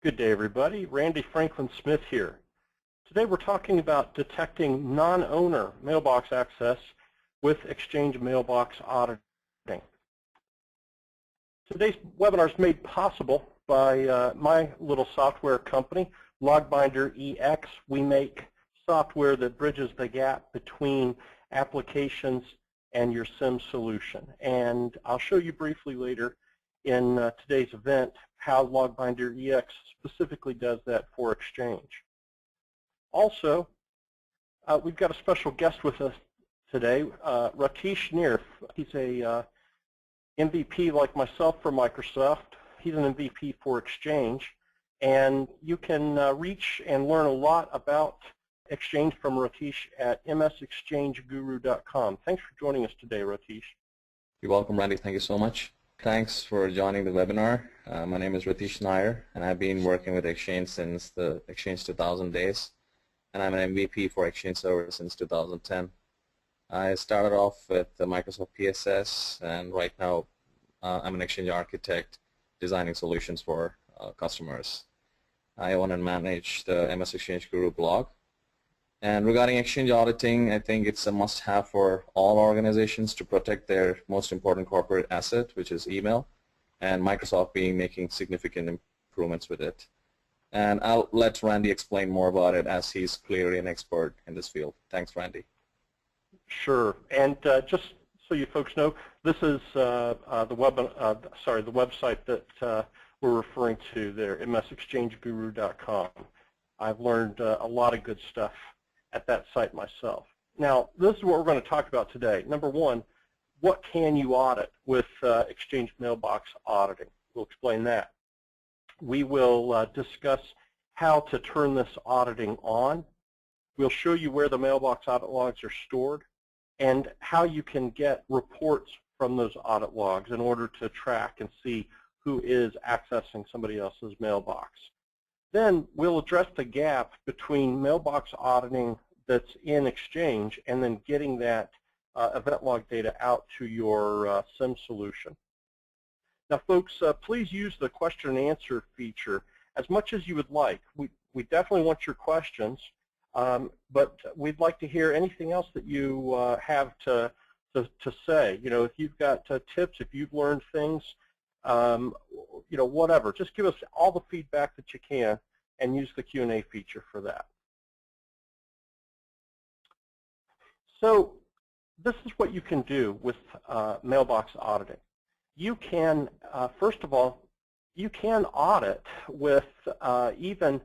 Good day, everybody. Randy Franklin Smith here. Today we're talking about detecting non-owner mailbox access with Exchange Mailbox Auditing. Today's webinar is made possible by my little software company, LOGbinder EX. We make software that bridges the gap between applications and your SIEM solution. And I'll show you briefly later in today's event how LOGbinder EX specifically does that for Exchange. Also, we've got a special guest with us today, Ratish Nair. He's a MVP like myself for Microsoft. He's an MVP for Exchange, and you can reach and learn a lot about Exchange from Ratish at msexchangeguru.com. Thanks for joining us today, Ratish. You're welcome, Randy. Thank you so much. Thanks for joining the webinar. My name is Ratish Nair, and I've been working with Exchange since the Exchange 2000 days, and I'm an MVP for Exchange Server since 2010. I started off with the Microsoft PSS, and right now I'm an Exchange architect designing solutions for customers. I own and manage the MS Exchange Guru blog. And regarding Exchange auditing, I think it's a must-have for all organizations to protect their most important corporate asset, which is email, and Microsoft making significant improvements with it. And I'll let Randy explain more about it, as he's clearly an expert in this field. Thanks, Randy. Sure. And just so you folks know, this is the website that we're referring to there, msexchangeguru.com. I've learned a lot of good stuff at that site myself. Now, this is what we're going to talk about today. Number one, what can you audit with Exchange Mailbox Auditing? We'll explain that. We will discuss how to turn this auditing on. We'll show you where the mailbox audit logs are stored and how you can get reports from those audit logs in order to track and see who is accessing somebody else's mailbox. Then we'll address the gap between mailbox auditing that's in Exchange and then getting that event log data out to your SIEM solution. Now, folks, please use the question and answer feature as much as you would like. We definitely want your questions, but we'd like to hear anything else that you have to say. You know, if you've got tips, if you've learned things, you know, whatever. Just give us all the feedback that you can and use the Q&A feature for that. So this is what you can do with mailbox auditing. You can, first of all, you can audit with even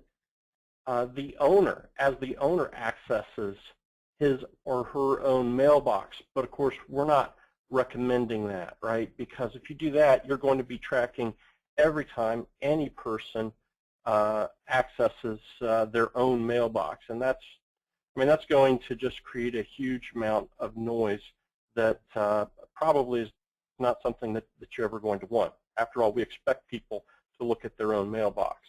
the owner, as the owner accesses his or her own mailbox. But of course, we're not recommending that, right? Because if you do that, you're going to be tracking every time any person accesses their own mailbox, and that's going to just create a huge amount of noise that probably is not something that you're ever going to want. After all, we expect people to look at their own mailbox.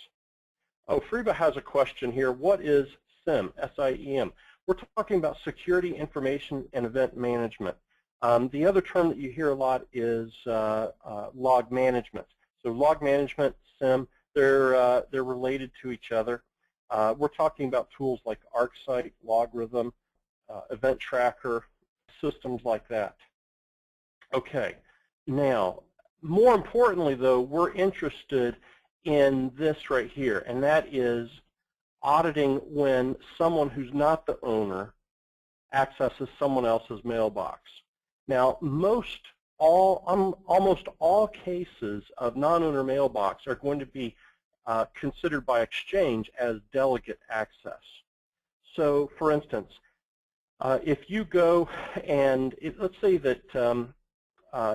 Oh, Freba has a question here. What is SIEM, S-I-E-M? We're talking about security, information, and event management. The other term that you hear a lot is log management. So log management, SIEM, they're related to each other. We're talking about tools like ArcSight, Logarithm, Event Tracker, systems like that. Okay, now, more importantly, though, we're interested in this right here, and that is auditing when someone who's not the owner accesses someone else's mailbox. Now, almost all cases of non-owner mailbox are going to be considered by Exchange as delegate access. So, for instance, if you go and let's say that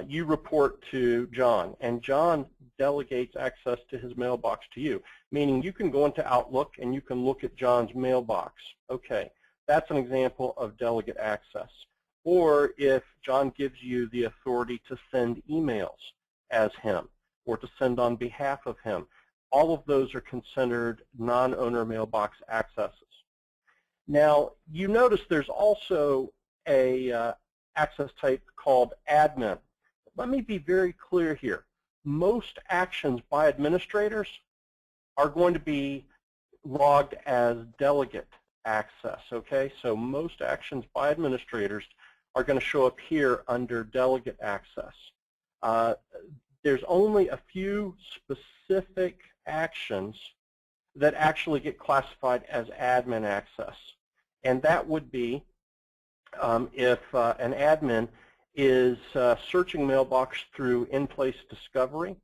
you report to John, and John delegates access to his mailbox to you, meaning you can go into Outlook and you can look at John's mailbox. Okay, that's an example of delegate access. Or if John gives you the authority to send emails as him or to send on behalf of him, all of those are considered non-owner mailbox accesses. Now, you notice there's also a access type called admin. Let me be very clear here. Most actions by administrators are going to be logged as delegate access, okay? So most actions by administrators are going to show up here under delegate access. There's only a few specific actions that actually get classified as admin access. And that would be if an admin is searching mailbox through in-place discovery,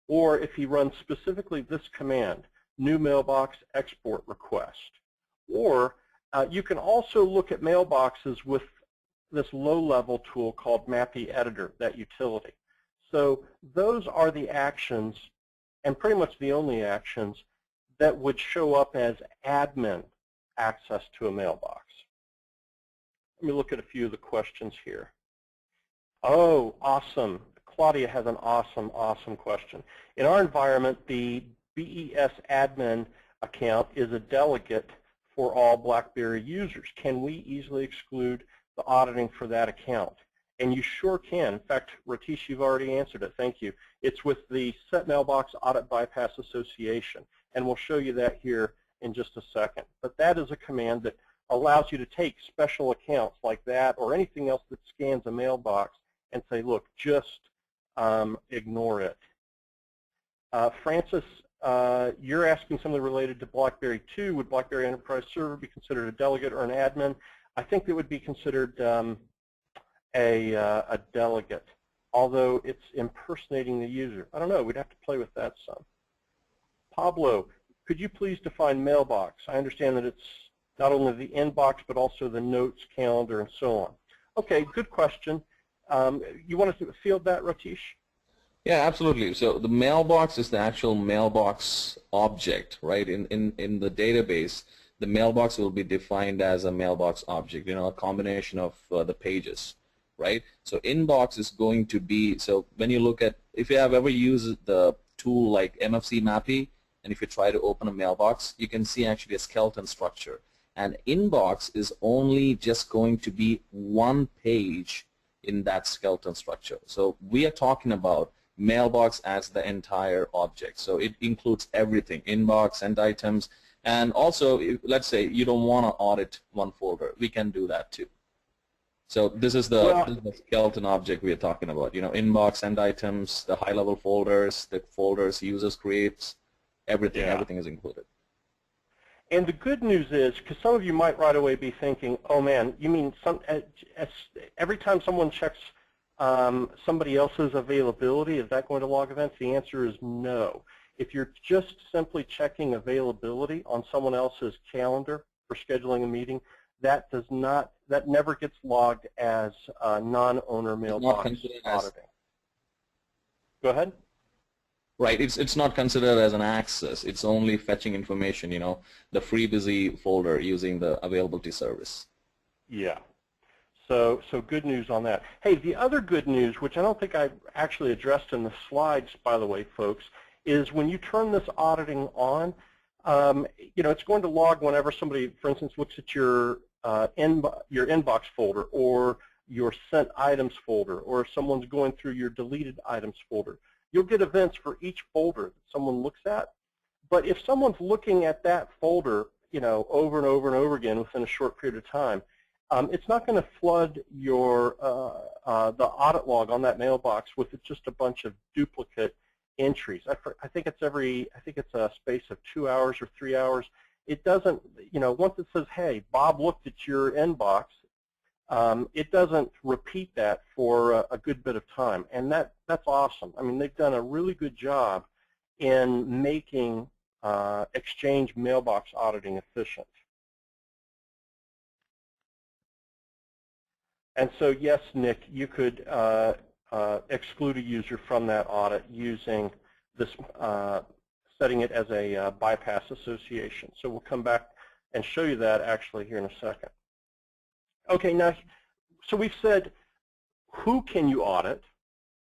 or if he runs specifically this command, new mailbox export request. Or you can also look at mailboxes with this low-level tool called Mappy Editor, that utility. So those are the actions, and pretty much the only actions, that would show up as admin access to a mailbox. Let me look at a few of the questions here. Oh, awesome. Claudia has an awesome, awesome question. In our environment, the BES admin account is a delegate for all BlackBerry users. Can we easily exclude the auditing for that account? And you sure can. In fact, Ratish, you've already answered it. Thank you. It's with the Set Mailbox Audit Bypass Association, and we'll show you that here in just a second. But that is a command that allows you to take special accounts like that or anything else that scans a mailbox and say, look, just ignore it. Francis, you're asking something related to BlackBerry 2. Would BlackBerry Enterprise Server be considered a delegate or an admin? I think it would be considered a delegate, although it's impersonating the user. I don't know. We'd have to play with that some. Pablo, could you please define mailbox? I understand that it's not only the inbox, but also the notes, calendar, and so on. Okay, good question. You want to field that, Ratish? Yeah, absolutely. So the mailbox is the actual mailbox object, right? In the database, the mailbox will be defined as a mailbox object, a combination of the pages, right? So inbox is going to be, so when you look at, if you have ever used the tool like MFC Mappy, and if you try to open a mailbox, you can see actually a skeleton structure. And inbox is only just going to be one page in that skeleton structure. So we are talking about mailbox as the entire object. So it includes everything, inbox, sent items, and also, let's say you don't want to audit one folder. We can do that too. So this is the skeleton object we are talking about. Inbox, sent items, the high-level folders, the folders users creates, everything. Yeah. Everything is included. And the good news is, because some of you might right away be thinking, oh man, you mean every time someone checks somebody else's availability, is that going to log events? The answer is no. If you're just simply checking availability on someone else's calendar for scheduling a meeting, that never gets logged as non-owner mailbox auditing. Go ahead. Right, it's not considered as an access. It's only fetching information, the FreeBusy folder using the availability service. Yeah. So good news on that. Hey, the other good news, which I don't think I actually addressed in the slides, by the way, folks, is when you turn this auditing on, it's going to log whenever somebody, for instance, looks at your inbox folder or your sent items folder, or if someone's going through your deleted items folder. You'll get events for each folder that someone looks at. But if someone's looking at that folder, over and over and over again within a short period of time, it's not going to flood your the audit log on that mailbox with just a bunch of duplicate entries. I think it's a space of 2 hours or 3 hours. It doesn't, once it says, hey, Bob looked at your inbox, it doesn't repeat that for a good bit of time, and that's awesome. I mean, they've done a really good job in making Exchange mailbox auditing efficient. And so, yes, Nick, you could exclude a user from that audit using this, setting it as a bypass association. So we'll come back and show you that actually here in a second. Okay, now, so we've said who can you audit?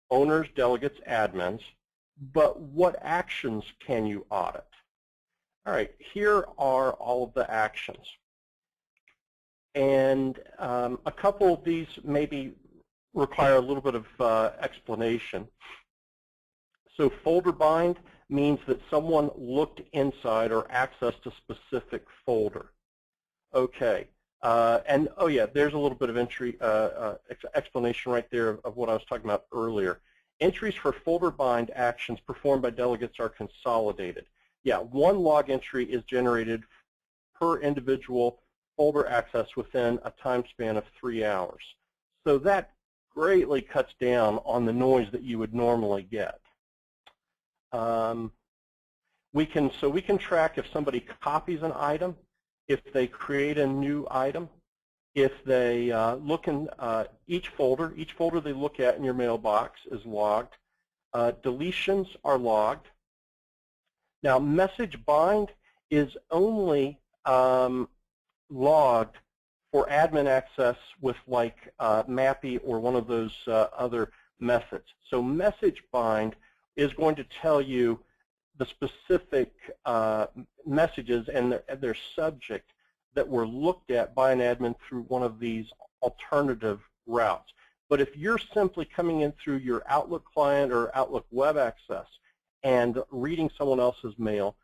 Owners, delegates, admins. But what actions can you audit? All right, here are all of the actions. And a couple of these maybe require a little bit of explanation. So folder bind, means that someone looked inside or accessed a specific folder. Okay. And oh yeah, there's a little bit of explanation right there of what I was talking about earlier. Entries for folder bind actions performed by delegates are consolidated. Yeah, one log entry is generated per individual folder access within a time span of 3 hours. So that greatly cuts down on the noise that you would normally get. We can track if somebody copies an item, if they create a new item, if they look in each folder they look at in your mailbox is logged. Deletions are logged. Now, message bind is only logged for admin access with like MAPI or one of those other methods. So message bind is going to tell you the specific messages and their subject that were looked at by an admin through one of these alternative routes. But if you're simply coming in through your Outlook client or Outlook web access and reading someone else's mail,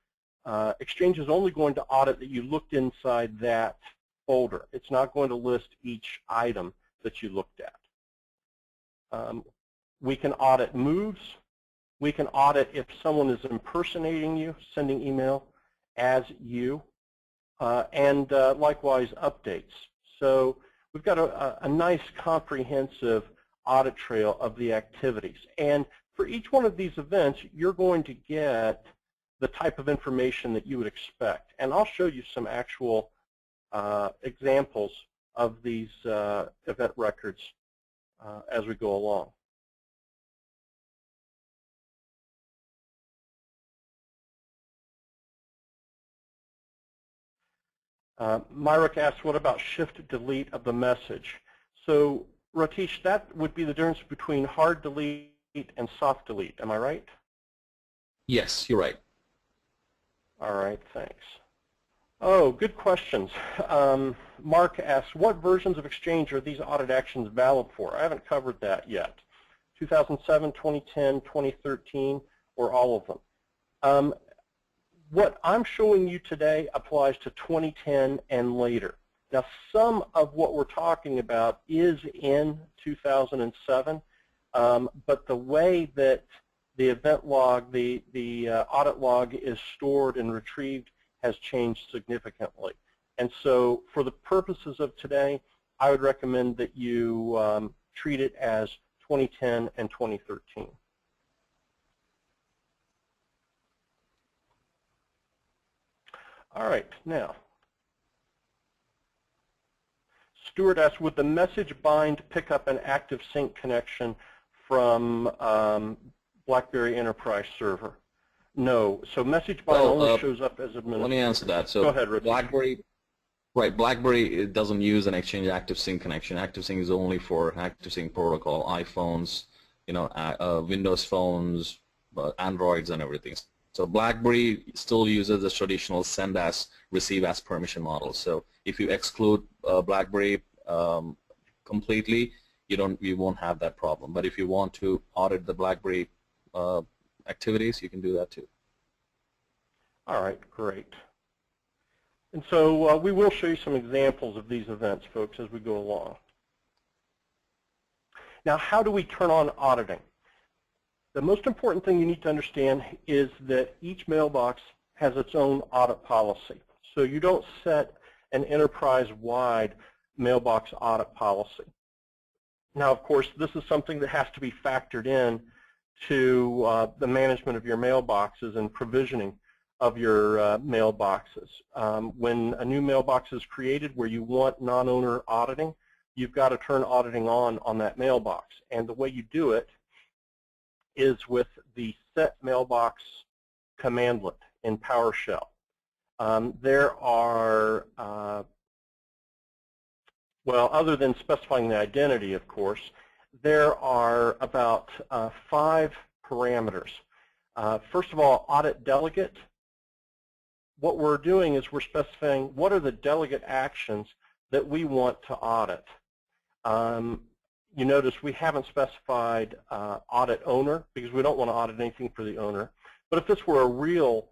Exchange is only going to audit that you looked inside that folder. It's not going to list each item that you looked at. We can audit moves. We can audit if someone is impersonating you, sending email as you, and likewise updates. So we've got a nice comprehensive audit trail of the activities. And for each one of these events, you're going to get the type of information that you would expect. And I'll show you some actual examples of these event records as we go along. Myrick asks, what about shift delete of the message? So, Ratish, that would be the difference between hard delete and soft delete. Am I right? Yes, you're right. All right, thanks. Oh, good questions. Mark asks, what versions of Exchange are these audit actions valid for? I haven't covered that yet. 2007, 2010, 2013, or all of them. What I'm showing you today applies to 2010 and later. Now, some of what we're talking about is in 2007, but the way that the event log, the audit log is stored and retrieved has changed significantly. And so for the purposes of today, I would recommend that you treat it as 2010 and 2013. All right, now, Stuart asks, would the message bind pick up an active sync connection from BlackBerry Enterprise server? No. So message bind only shows up as administrator. Let me answer that. So go ahead, Rich. BlackBerry it doesn't use an Exchange Active Sync connection. Active Sync is only for Active Sync protocol, iPhones, Windows phones, Androids, and everything. So BlackBerry still uses the traditional send as, receive as permission model. So if you exclude BlackBerry completely, you won't have that problem. But if you want to audit the BlackBerry activities, you can do that too. All right, great. And so we will show you some examples of these events, folks, as we go along. Now, how do we turn on auditing? The most important thing you need to understand is that each mailbox has its own audit policy. So you don't set an enterprise-wide mailbox audit policy. Now, of course, this is something that has to be factored in to the management of your mailboxes and provisioning of your mailboxes. When a new mailbox is created where you want non-owner auditing, you've got to turn auditing on that mailbox. And the way you do it is with the set mailbox commandlet in PowerShell. There are, well, other than specifying the identity, of course, there are about 5 parameters. First of all, audit delegate. What we're doing is we're specifying what are the delegate actions that we want to audit. You notice we haven't specified audit owner because we don't want to audit anything for the owner. But if this were a real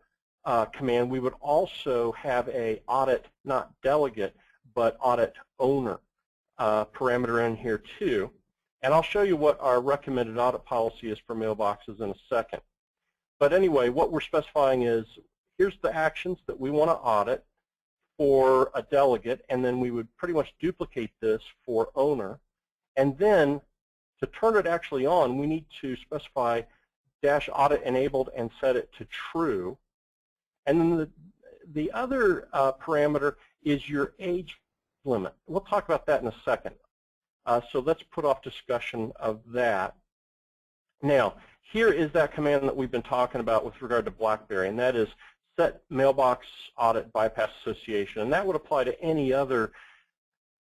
command, we would also have a audit, not delegate, but audit owner parameter in here too. And I'll show you what our recommended audit policy is for mailboxes in a second. But anyway, what we're specifying is, here's the actions that we want to audit for a delegate, and then we would pretty much duplicate this for owner. And then to turn it actually on, we need to specify -audit enabled and set it to true. And then the other parameter is your age limit. We'll talk about that in a second. So let's put off discussion of that. Now, here is that command that we've been talking about with regard to BlackBerry, and that is set mailbox audit bypass association. And that would apply to any other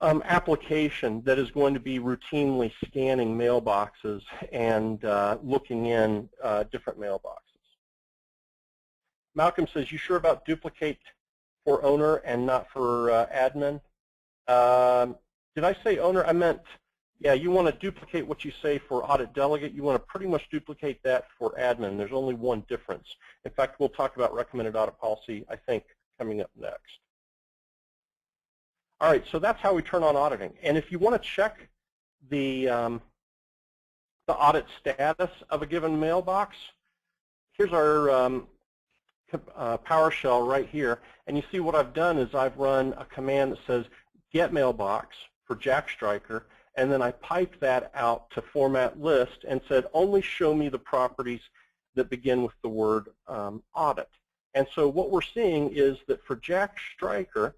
application that is going to be routinely scanning mailboxes and looking in different mailboxes. Malcolm says, you sure about duplicate for owner and not for admin? Did I say owner? I meant, yeah, you want to duplicate what you say for audit delegate. You want to pretty much duplicate that for admin. There's only one difference. In fact, we'll talk about recommended audit policy, I think, coming up next. All right, so that's how we turn on auditing. And if you want to check the audit status of a given mailbox, here's our PowerShell right here. And you see what I've done is I've run a command that says get mailbox for Jack Striker, and then I piped that out to format list and said only show me the properties that begin with the word audit. And so what we're seeing is that for Jack Striker,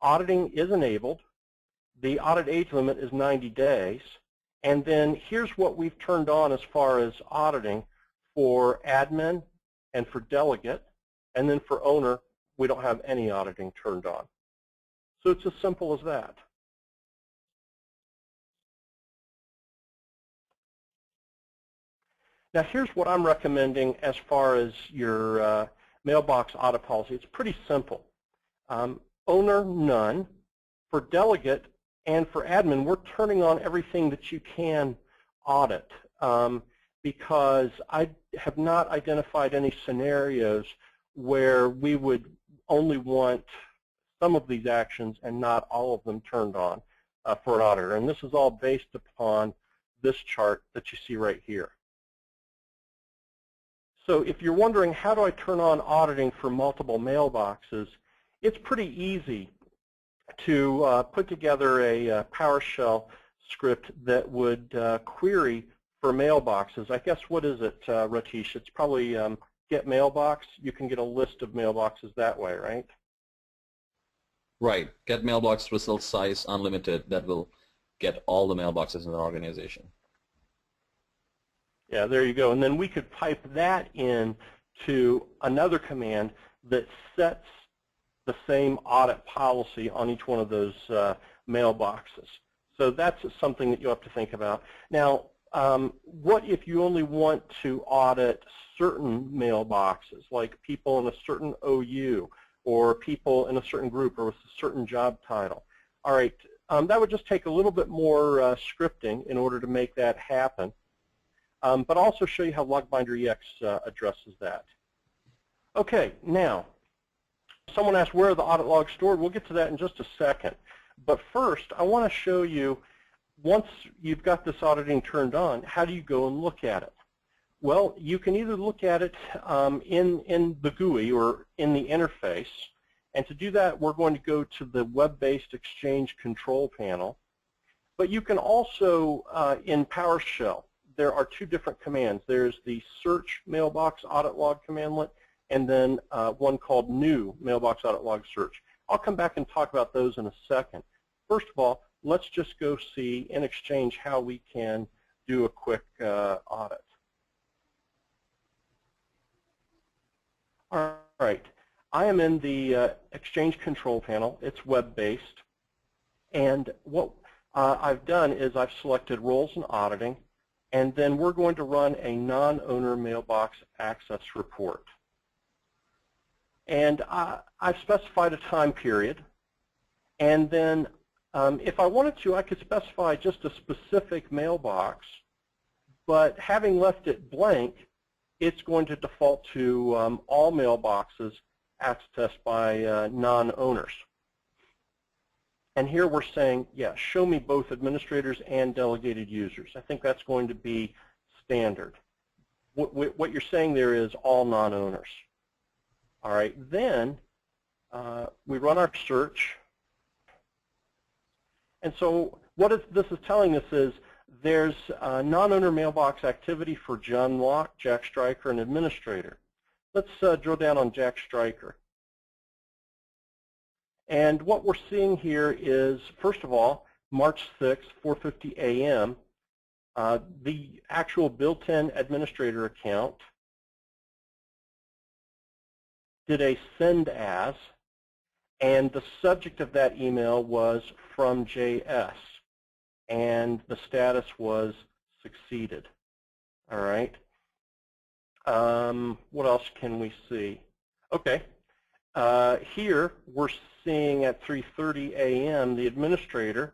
auditing is enabled. The audit age limit is 90 days. And then here's what we've turned on as far as auditing for admin and for delegate. And then for owner, we don't have any auditing turned on. So it's as simple as that. Now here's what I'm recommending as far as your mailbox audit policy. It's pretty simple. Owner, none. For delegate and for admin, we're turning on everything that you can audit because I have not identified any scenarios where we would only want some of these actions and not all of them turned on for an auditor. And this is all based upon this chart that you see right here. So if you're wondering how do I turn on auditing for multiple mailboxes, it's pretty easy to put together a PowerShell script that would query for mailboxes. I guess, what is it, Ratish? It's probably get mailbox. You can get a list of mailboxes that way, right? Right. Get mailbox result size unlimited. That will get all the mailboxes in the organization. Yeah, there you go. And then we could pipe that in to another command that sets the same audit policy on each one of those mailboxes. So that's something that you have to think about. Now, what if you only want to audit certain mailboxes, like people in a certain OU or people in a certain group or with a certain job title? All right, that would just take a little bit more scripting in order to make that happen. But I'll also show you how LOGbinder EX addresses that. Okay, now, someone asked where are the audit logs stored. We'll get to that in just a second. But first, I want to show you, once you've got this auditing turned on, how do you go and look at it? Well, you can either look at it in the GUI or in the interface. And to do that, we're going to go to the web-based Exchange control panel. But you can also, in PowerShell, there are two different commands. There's the search mailbox audit log commandlet and then one called new mailbox audit log search. I'll come back and talk about those in a second. First of all, let's just go see in Exchange how we can do a quick audit. All right, I am in the Exchange control panel. It's web-based. And what I've done is I've selected roles and auditing. And then we're going to run a non-owner mailbox access report. And I've specified a time period. And then if I wanted to, I could specify just a specific mailbox. But having left it blank, it's going to default to all mailboxes accessed by non-owners. And here we're saying, yeah, show me both administrators and delegated users. I think that's going to be standard. What you're saying there is all non-owners. All right, then we run our search. And so what this is telling us is there's non-owner mailbox activity for John Locke, Jack Stryker, and administrator. Let's drill down on Jack Stryker. And what we're seeing here is, first of all, March 6th, 4:50 a.m., the actual built-in administrator account did a send as, and the subject of that email was from JS, and the status was succeeded. All right. What else can we see? Okay. Here we're seeing at 3:30 a.m. the administrator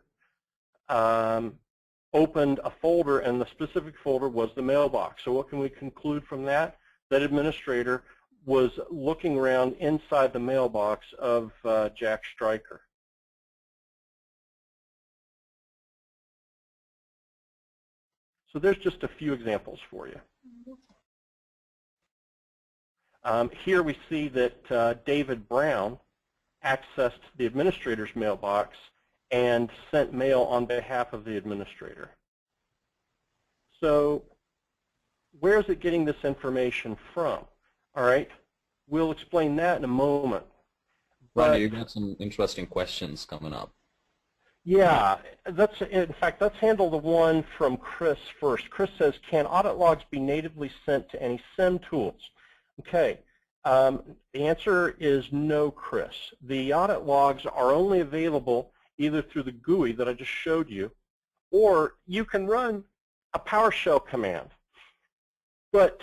opened a folder, and the specific folder was the mailbox. So what can we conclude from that? That administrator was looking around inside the mailbox of Jack Stryker. So there's just a few examples for you. Here we see that David Brown accessed the administrator's mailbox and sent mail on behalf of the administrator. So where is it getting this information from? All right, we'll explain that in a moment. Randy, you've got some interesting questions coming up. Yeah, in fact, let's handle the one from Chris first. Chris says, can audit logs be natively sent to any SIEM tools? Okay, the answer is no, Chris. The audit logs are only available either through the GUI that I just showed you, or you can run a PowerShell command. But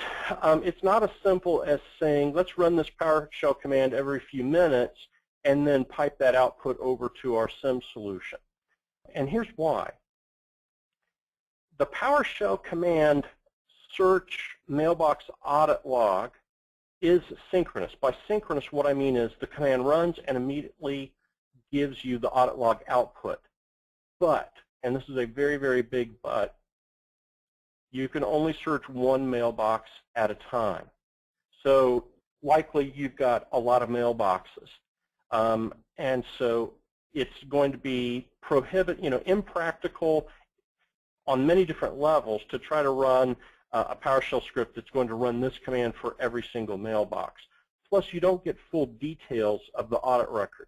it's not as simple as saying, let's run this PowerShell command every few minutes and then pipe that output over to our SIEM solution. And here's why. The PowerShell command search mailbox audit log is synchronous. By synchronous, what I mean is the command runs and immediately gives you the audit log output. But, and this is a very, very big but, you can only search one mailbox at a time. So likely you've got a lot of mailboxes. And so it's going to be impractical on many different levels to try to run a PowerShell script that's going to run this command for every single mailbox. Plus, you don't get full details of the audit record.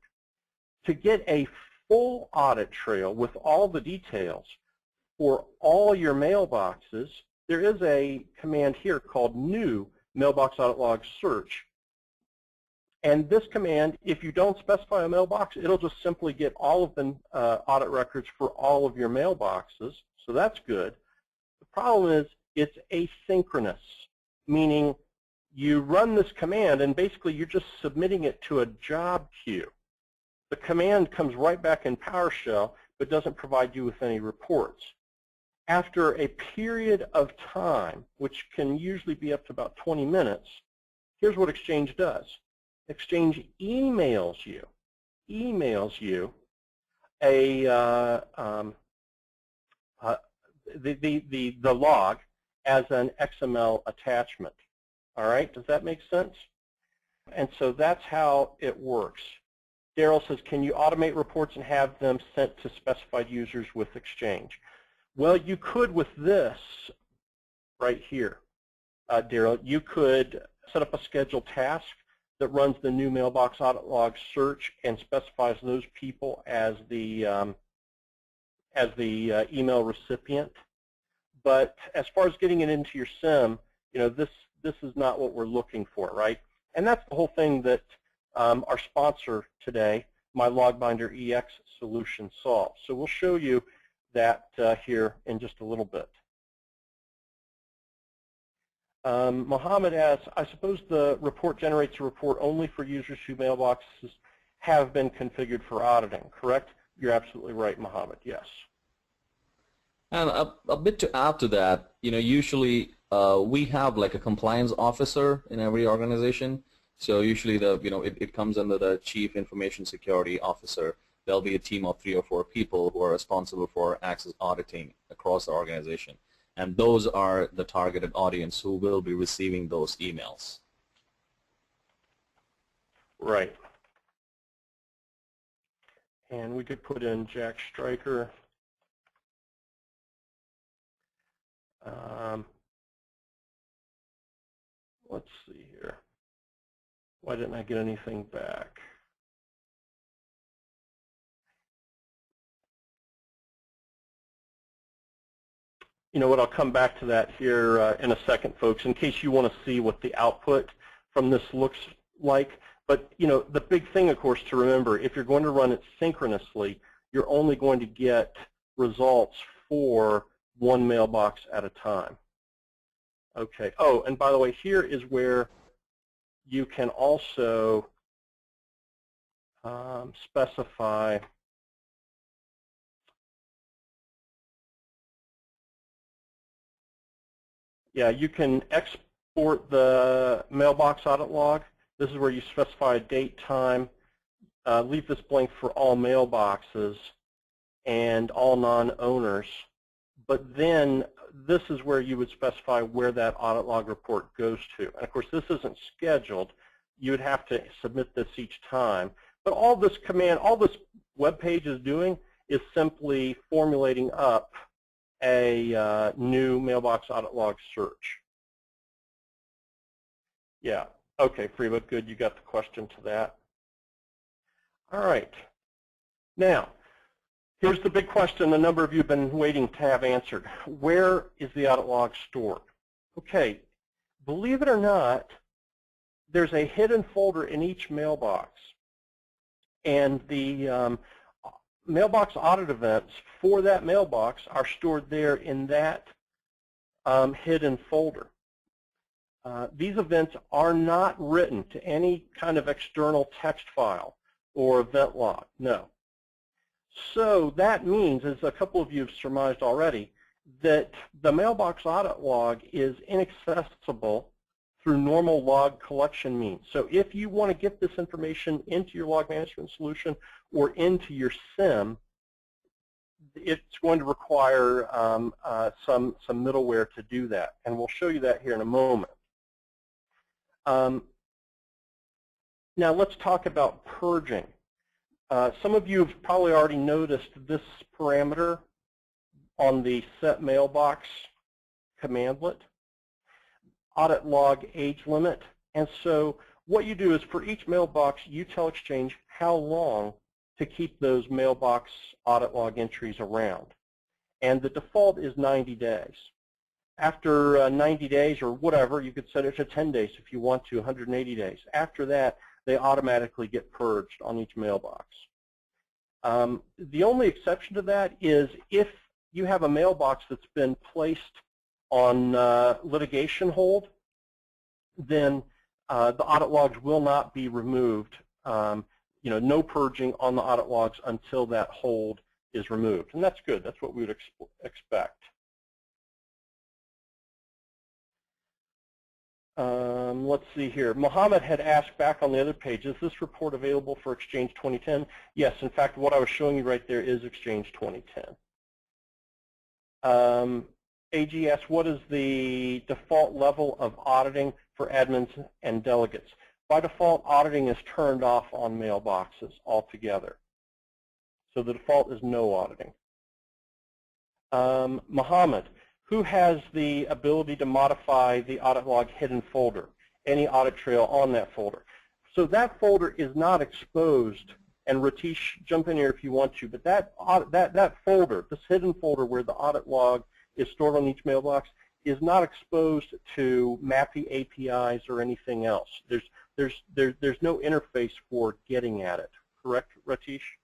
To get a full audit trail with all the details for all your mailboxes, there is a command here called new mailbox audit log search. And this command, if you don't specify a mailbox, it'll just simply get all of the audit records for all of your mailboxes. So that's good. The problem is it's asynchronous, meaning you run this command and basically you're just submitting it to a job queue. The command comes right back in PowerShell but doesn't provide you with any reports. After a period of time, which can usually be up to about 20 minutes, here's what Exchange does. Exchange emails you the log as an XML attachment. All right, does that make sense? And so that's how it works. Daryl says, can you automate reports and have them sent to specified users with Exchange? Well, you could with this right here, Daryl. You could set up a scheduled task that runs the new mailbox audit log search and specifies those people as the email recipient. But as far as getting it into your SIEM, this is not what we're looking for, right? And that's the whole thing that our sponsor today, my LOGbinder EX solution, solves. So we'll show you that here in just a little bit. Mohammed asks, I suppose the report generates a report only for users whose mailboxes have been configured for auditing, correct? You're absolutely right, Mohammed, yes. And a bit to add to that, usually we have like a compliance officer in every organization. So usually it comes under the Chief Information Security Officer. There'll be a team of 3 or 4 people who are responsible for access auditing across the organization. And those are the targeted audience who will be receiving those emails. Right. And we could put in Jack Stryker. Let's see here. Why didn't I get anything back? You know what, I'll come back to that here in a second, folks, in case you want to see what the output from this looks like. But, the big thing, of course, to remember, if you're going to run it synchronously, you're only going to get results for one mailbox at a time. Okay. Oh, and by the way, here is where you can also specify you can export the mailbox audit log. This is where you specify a date, time, leave this blank for all mailboxes and all non-owners. But then this is where you would specify where that audit log report goes to. And of course, this isn't scheduled. You would have to submit this each time. But all this web page is doing is simply formulating up a new mailbox audit log search. Yeah. Okay, Freeba, good. You got the question to that. All right. Now, here's the big question a number of you have been waiting to have answered. Where is the audit log stored? Okay, believe it or not, there's a hidden folder in each mailbox. And the mailbox audit events for that mailbox are stored there in that hidden folder. These events are not written to any kind of external text file or event log, no. So that means, as a couple of you have surmised already, that the mailbox audit log is inaccessible through normal log collection means. So if you want to get this information into your log management solution or into your SIEM, it's going to require some middleware to do that. And we'll show you that here in a moment. Now let's talk about purging. Some of you have probably already noticed this parameter on the set mailbox commandlet, audit log age limit. And so what you do is for each mailbox, you tell Exchange how long to keep those mailbox audit log entries around. And the default is 90 days. After 90 days or whatever, you could set it to 10 days if you want to, 180 days. After that, they automatically get purged on each mailbox. The only exception to that is if you have a mailbox that's been placed on litigation hold, then the audit logs will not be removed. No purging on the audit logs until that hold is removed. And that's good. That's what we would expect. Let's see here. Mohammed had asked back on the other page, is this report available for Exchange 2010? Yes, in fact, what I was showing you right there is Exchange 2010. AGS, what is the default level of auditing for admins and delegates? By default, auditing is turned off on mailboxes altogether. So the default is no auditing. Mohammed, who has the ability to modify the audit log hidden folder, any audit trail on that folder? So that folder is not exposed, and Ratish, jump in here if you want to, but that folder, this hidden folder where the audit log is stored on each mailbox, is not exposed to MAPI APIs or anything else. There's no interface for getting at it. Correct, Ratish?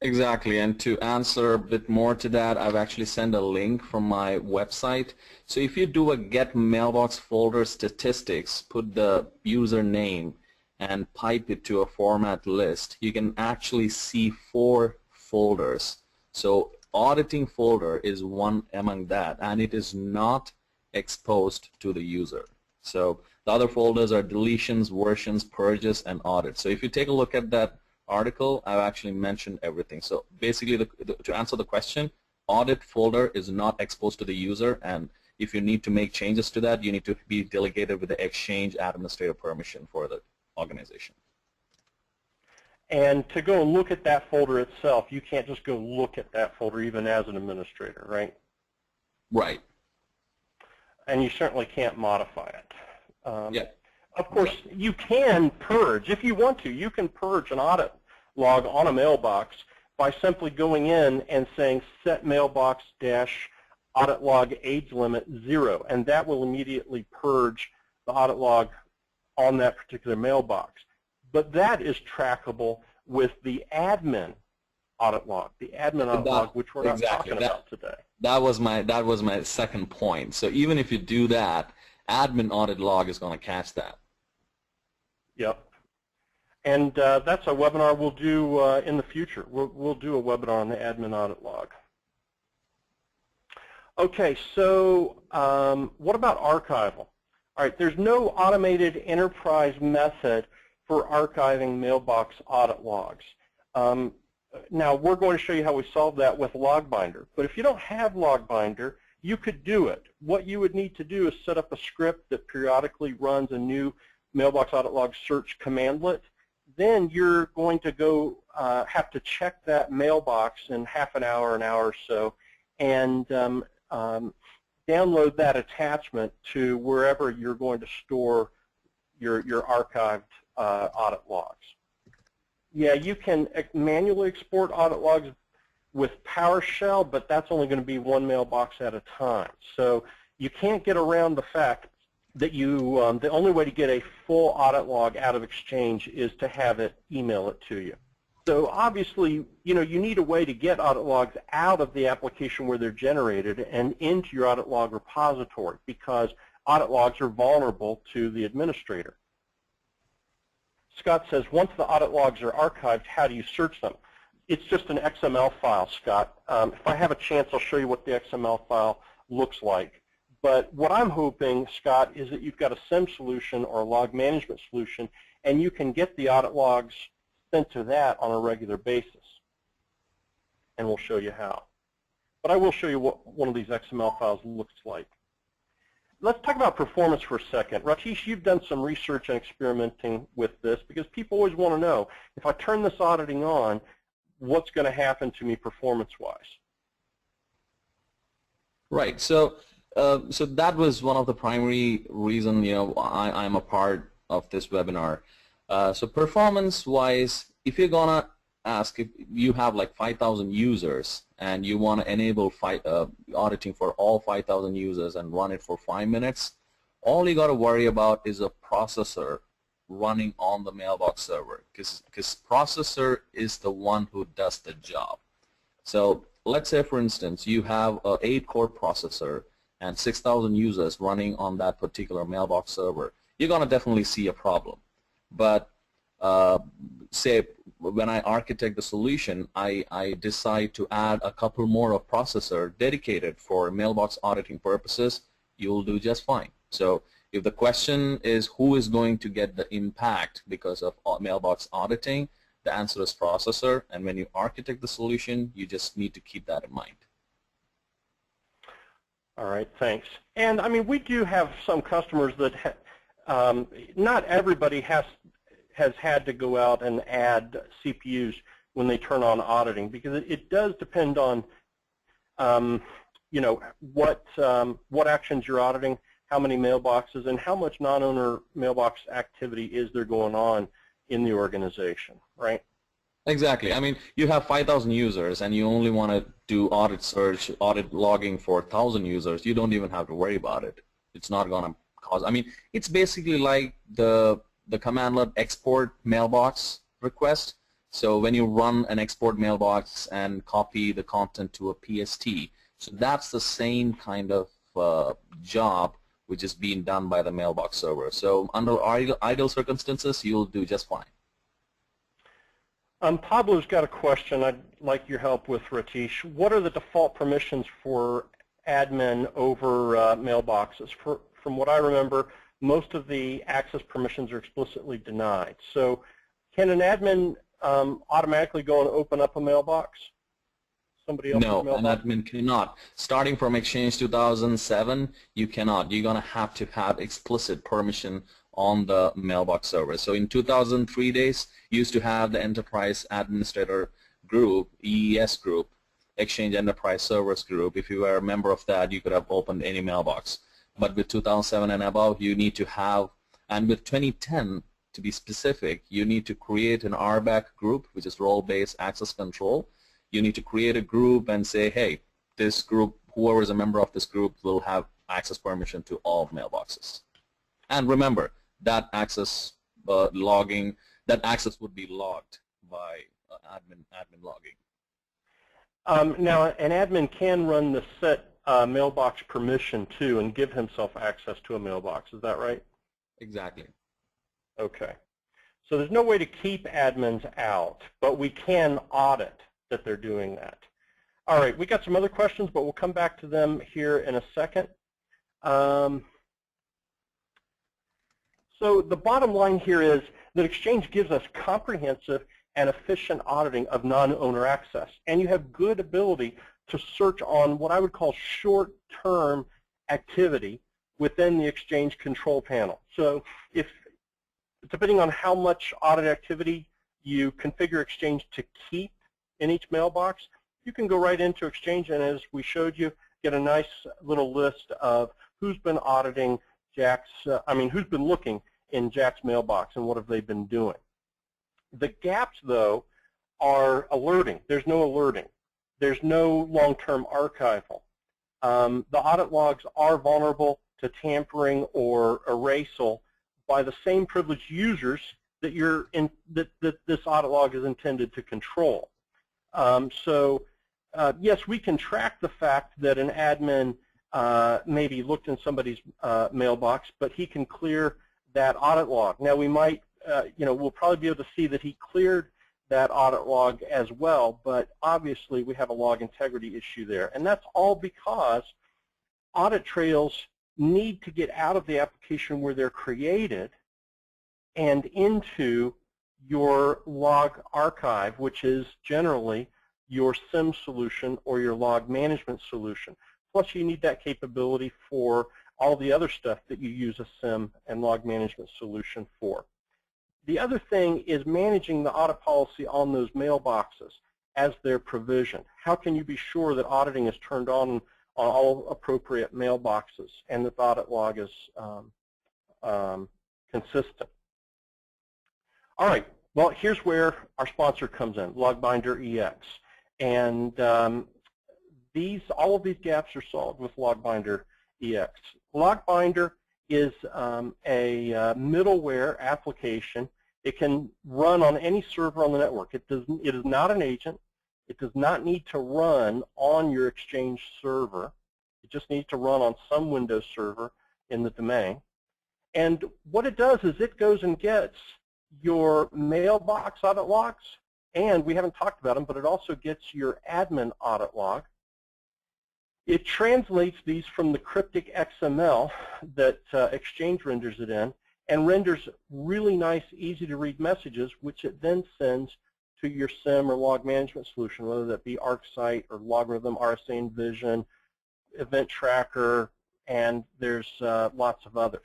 Exactly, and to answer a bit more to that, I've actually sent a link from my website. So if you do a get mailbox folder statistics, put the username and pipe it to a format list, you can actually see 4 folders. So auditing folder is one among that, and it is not exposed to the user. So the other folders are deletions, versions, purges, and audits. So if you take a look at that article, I've actually mentioned everything. So basically, to answer the question, audit folder is not exposed to the user, and if you need to make changes to that, you need to be delegated with the Exchange administrator permission for the organization. And to go and look at that folder itself, you can't just go look at that folder even as an administrator, right? Right. And you certainly can't modify it. Yeah. Of course, you can purge. If you want to, you can purge an audit log on a mailbox by simply going in and saying set mailbox dash audit log age limit 0, and that will immediately purge the audit log on that particular mailbox. But that is trackable with the admin audit log, the admin audit log, which we're not talking about today. That was my second point. So even if you do that, admin audit log is going to catch that. Yep. And that's a webinar we'll do in the future. We'll do a webinar on the admin audit log. Okay, so what about archival? All right, there's no automated enterprise method for archiving mailbox audit logs. Now, we're going to show you how we solve that with LOGbinder. But if you don't have LOGbinder, you could do it. What you would need to do is set up a script that periodically runs a new mailbox audit log search commandlet. Then you're going to go have to check that mailbox in half an hour or so, and download that attachment to wherever you're going to store your archived audit logs. Yeah, you can manually export audit logs with PowerShell, but that's only going to be one mailbox at a time. So you can't get around the fact that the only way to get a full audit log out of Exchange is to have it email it to you. So obviously, you need a way to get audit logs out of the application where they're generated and into your audit log repository, because audit logs are vulnerable to the administrator. Scott says, once the audit logs are archived, how do you search them? It's just an XML file, Scott. If I have a chance, I'll show you what the XML file looks like. But what I'm hoping, Scott, is that you've got a SIEM solution or a log management solution, and you can get the audit logs sent to that on a regular basis. And we'll show you how. But I will show you what one of these XML files looks like. Let's talk about performance for a second. Ratish, you've done some research and experimenting with this, because people always want to know, if I turn this auditing on, what's going to happen to me performance-wise? Right. So that was one of the primary reasons, I'm a part of this webinar. So performance-wise, if you're going to ask, if you have like 5,000 users and you want to enable auditing for all 5,000 users and run it for 5 minutes, all you got to worry about is a processor running on the mailbox server, because processor is the one who does the job. So let's say, for instance, you have an 8-core processor and 6,000 users running on that particular mailbox server. You're going to definitely see a problem. But say when I architect the solution, I decide to add a couple more of processor dedicated for mailbox auditing purposes, you'll do just fine. So if the question is who is going to get the impact because of mailbox auditing, the answer is processor, and when you architect the solution, you just need to keep that in mind. All right, thanks. And I mean, we do have some customers that not everybody has had to go out and add CPUs when they turn on auditing, because it does depend on what actions you're auditing, how many mailboxes, and how much non-owner mailbox activity is there going on in the organization, right? Exactly. I mean, you have 5,000 users and you only want to do audit search, audit logging for 1,000 users. You don't even have to worry about it. It's not going to cause, I mean, it's basically like the commandlet export mailbox request. So when you run an export mailbox and copy the content to a PST, so that's the same kind of job which is being done by the mailbox server. So under ideal circumstances, you'll do just fine. Pablo's got a question I'd like your help with, Ratish. What are the default permissions for admin over mailboxes? From what I remember, most of the access permissions are explicitly denied. So can an admin automatically go and open up a mailbox? Somebody else's No, mailbox? an admin cannot. Starting from Exchange 2007, you cannot. You're going to have explicit permission on the mailbox server. So in 2003 days, you used to have the Enterprise Administrator Group, EES group, Exchange Enterprise Servers group. If you were a member of that, you could have opened any mailbox. But with 2007 and above, you need to have, and with 2010, to be specific, you need to create an RBAC group, which is role-based access control. You need to create a group and say, hey, this group, whoever is a member of this group will have access permission to all mailboxes. And remember, that access logging, that access would be logged by admin logging. Now, an admin can run the set mailbox permission too and give himself access to a mailbox. Is that right? Exactly. Okay. So there's no way to keep admins out, but we can audit that they're doing that. All right, we got some other questions, but we'll come back to them here in a second. So the bottom line here is that Exchange gives us comprehensive and efficient auditing of non-owner access, and you have good ability to search on what I would call short-term activity within the Exchange control panel. So if, depending on how much audit activity you configure Exchange to keep in each mailbox, you can go right into Exchange and, as we showed you, get a nice little list of who's been auditing Jack's, who's been looking in Jack's mailbox and what have they been doing. The gaps, though, are alerting. There's no alerting. There's no long-term archival. The audit logs are vulnerable to tampering or erasal by the same privileged users that that this audit log is intended to control. Yes, we can track the fact that an admin maybe looked in somebody's mailbox, but he can clear that audit log. Now we might, we'll probably be able to see that he cleared that audit log as well, but obviously we have a log integrity issue there. And that's all because audit trails need to get out of the application where they're created and into your log archive, which is generally your SIEM solution or your log management solution. Plus, you need that capability for all the other stuff that you use a SIEM and log management solution for. The other thing is managing the audit policy on those mailboxes as they're provisioned. How can you be sure that auditing is turned on all appropriate mailboxes and that the audit log is consistent? All right. Well, here's where our sponsor comes in, LOGbinder EX. And all of these gaps are solved with LOGbinder EX. LOGbinder is a middleware application. It can run on any server on the network. It is not an agent. It does not need to run on your Exchange server. It just needs to run on some Windows server in the domain. And what it does is it goes and gets your mailbox audit logs, and we haven't talked about them, but it also gets your admin audit log. It translates these from the cryptic XML that Exchange renders it in, and renders really nice, easy-to-read messages, which it then sends to your SIEM or log management solution, whether that be ArcSight or Logarithm, RSA Envision, Event Tracker, and there's lots of others.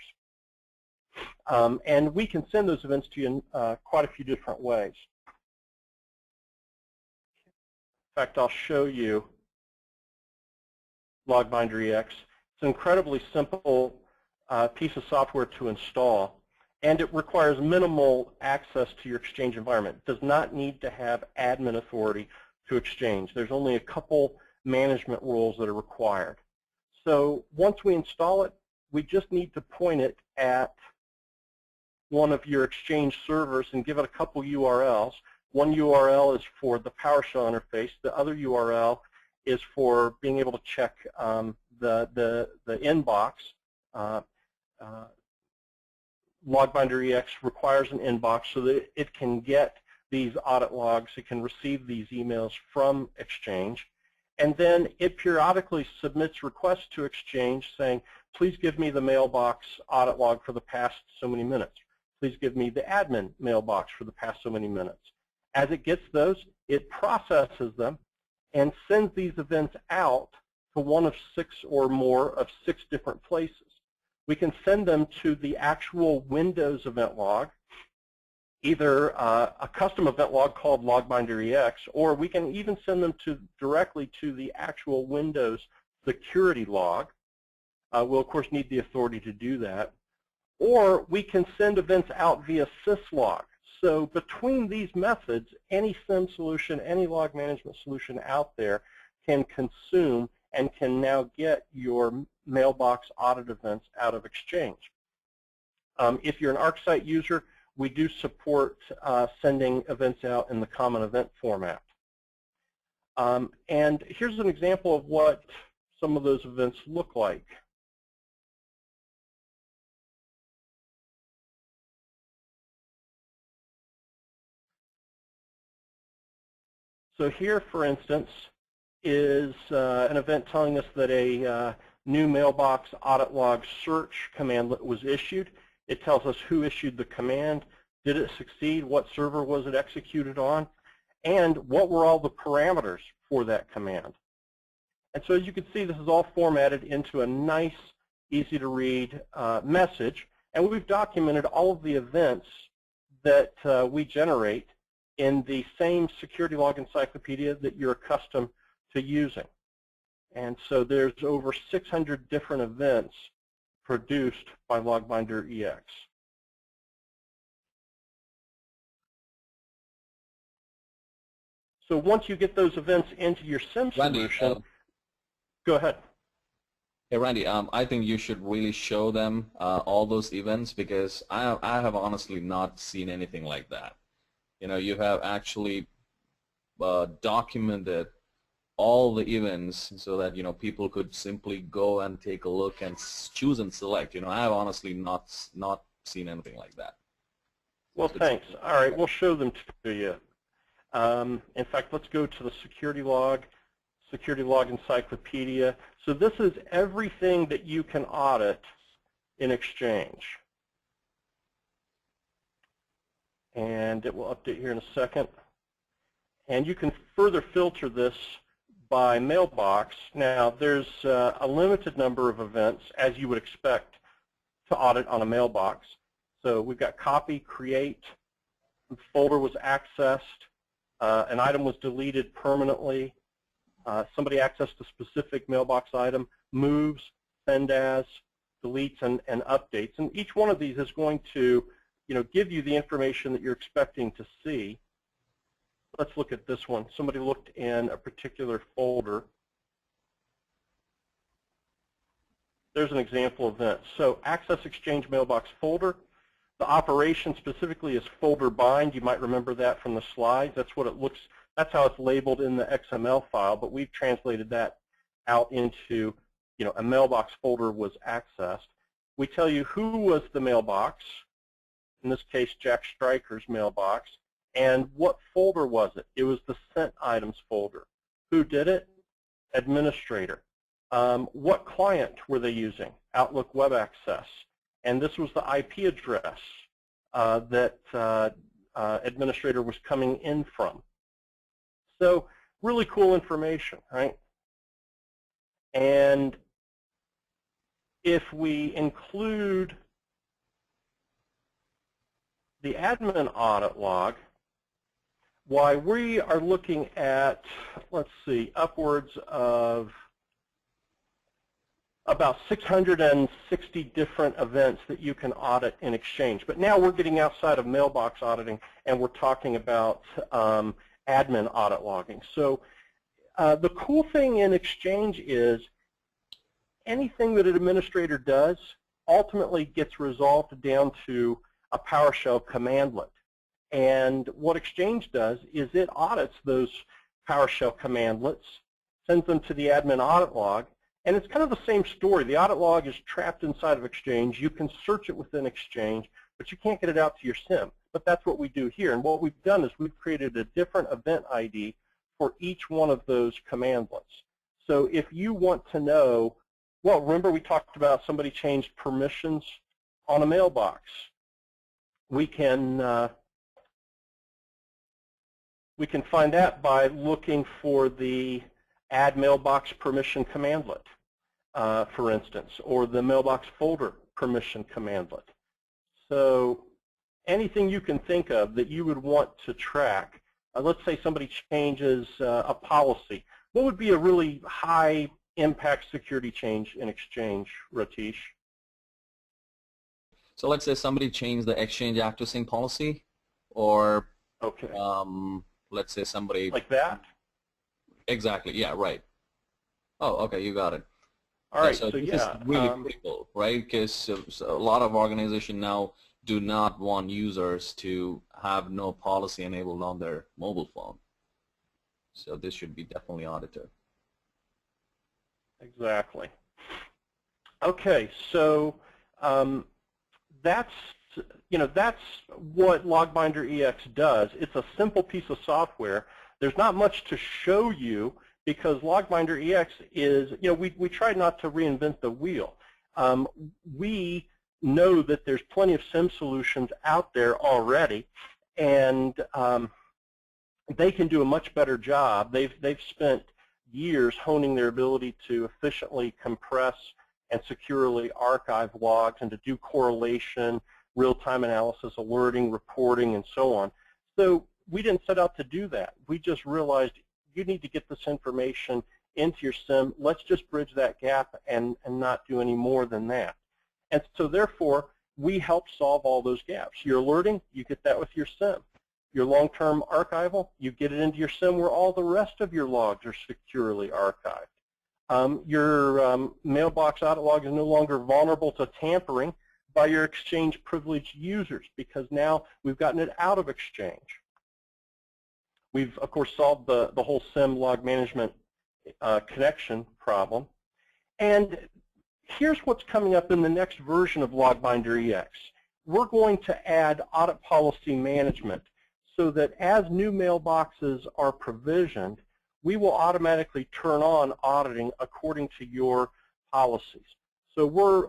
And we can send those events to you in quite a few different ways. In fact, I'll show you LOGbinder EX. It's an incredibly simple piece of software to install, and it requires minimal access to your Exchange environment. It does not need to have admin authority to Exchange. There's only a couple management rules that are required. So once we install it, we just need to point it at one of your Exchange servers and give it a couple URLs. One URL is for the PowerShell interface. The other URL is for being able to check the inbox. LOGbinder EX requires an inbox so that it can get these audit logs. It can receive these emails from Exchange. And then it periodically submits requests to Exchange saying, please give me the mailbox audit log for the past so many minutes. Please give me the admin mailbox for the past so many minutes. As it gets those, it processes them and sends these events out to one of 6 or more of 6 different places. We can send them to the actual Windows event log, either a custom event log called LOGbinder EX, or we can even send them directly to the actual Windows security log. We'll, of course, need the authority to do that. Or we can send events out via syslog. So between these methods, any SIEM solution, any log management solution out there can consume and can now get your mailbox audit events out of Exchange. If you're an ArcSight user, we do support sending events out in the common event format. And here's an example of what some of those events look like. So here, for instance, is an event telling us that a new mailbox audit log search command was issued. It tells us who issued the command, did it succeed, what server was it executed on, and what were all the parameters for that command. And so as you can see, this is all formatted into a nice, easy-to-read message, and we've documented all of the events that we generate in the same security log encyclopedia that you're accustomed to using. And so there's over 600 different events produced by LOGbinder EX. So once you get those events into your SIEM solution, go ahead. Hey, Randy, I think you should really show them all those events, because I have honestly not seen anything like that. You know, you have actually documented all the events so that, you know, people could simply go and take a look and choose and select. You know, I have honestly not seen anything like that. Well, thanks. All right, we'll show them to you. In fact, let's go to the security log encyclopedia. So this is everything that you can audit in Exchange. And it will update here in a second. And you can further filter this by mailbox. Now, there's a limited number of events, as you would expect, to audit on a mailbox. So we've got copy, create, the folder was accessed, an item was deleted permanently, somebody accessed a specific mailbox item, moves, send as, deletes, and updates. And each one of these is going to, you know, give you the information that you're expecting to see. Let's look at this one. Somebody looked in a particular folder. There's an example event. So access Exchange mailbox folder. The operation specifically is folder bind. You might remember that from the slides. That's what it looks. That's how it's labeled in the XML file. But we've translated that out into, you know, a mailbox folder was accessed. We tell you who was the mailbox. In this case, Jack Stryker's mailbox. And what folder was it? It was the sent items folder. Who did it? Administrator. What client were they using? Outlook Web Access. And this was the IP address that administrator was coming in from. So really cool information, right? And if we include the admin audit log, why we are looking at, let's see, upwards of about 660 different events that you can audit in Exchange. But now we're getting outside of mailbox auditing, and we're talking about admin audit logging. So the cool thing in Exchange is anything that an administrator does ultimately gets resolved down to a PowerShell commandlet. And what Exchange does is it audits those PowerShell commandlets, sends them to the admin audit log, and it's kind of the same story. The audit log is trapped inside of Exchange. You can search it within Exchange, but you can't get it out to your SIEM. but that's what we do here. And what we've done is we've created a different event ID for each one of those commandlets. So if you want to know, well, remember we talked about somebody changed permissions on a mailbox. We can find that by looking for the add mailbox permission commandlet, for instance, or the mailbox folder permission commandlet. So anything you can think of that you would want to track, let's say somebody changes a policy. What would be a really high impact security change in Exchange, Ratish? So let's say somebody changed the Exchange active sync policy, or okay. Let's say somebody like that. Exactly. Yeah. Right. Oh, okay. You got it. All right. So this yeah, is really critical, right? Because so a lot of organizations now do not want users to have no policy enabled on their mobile phone. So this should be definitely audited. Exactly. Okay. So that's what LOGbinder EX does. It's a simple piece of software. There's not much to show you because LOGbinder EX is, we try not to reinvent the wheel. We know that there's plenty of SIEM solutions out there already, and they can do a much better job. They've spent years honing their ability to efficiently compress and securely archive logs and to do correlation, real-time analysis, alerting, reporting, and so on. So we didn't set out to do that. We just realized you need to get this information into your SIEM. Let's just bridge that gap and not do any more than that. And so therefore, we help solve all those gaps. Your alerting, you get that with your SIEM. Your long-term archival, you get it into your SIEM where all the rest of your logs are securely archived. Your Mailbox Audit Log is no longer vulnerable to tampering by your Exchange privileged users because now we've gotten it out of Exchange. We've, of course, solved the whole SIEM log management connection problem. And here's what's coming up in the next version of LOGbinder EX. We're going to add audit policy management so that as new mailboxes are provisioned, we will automatically turn on auditing according to your policies. So we're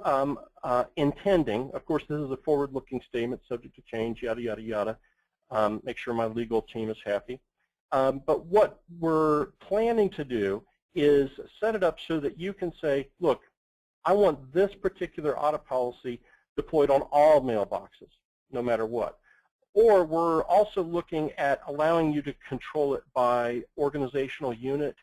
intending, of course this is a forward-looking statement subject to change, yada, yada, yada, make sure my legal team is happy. But what we're planning to do is set it up so that you can say, look, I want this particular audit policy deployed on all mailboxes, no matter what. Or we're also looking at allowing you to control it by organizational unit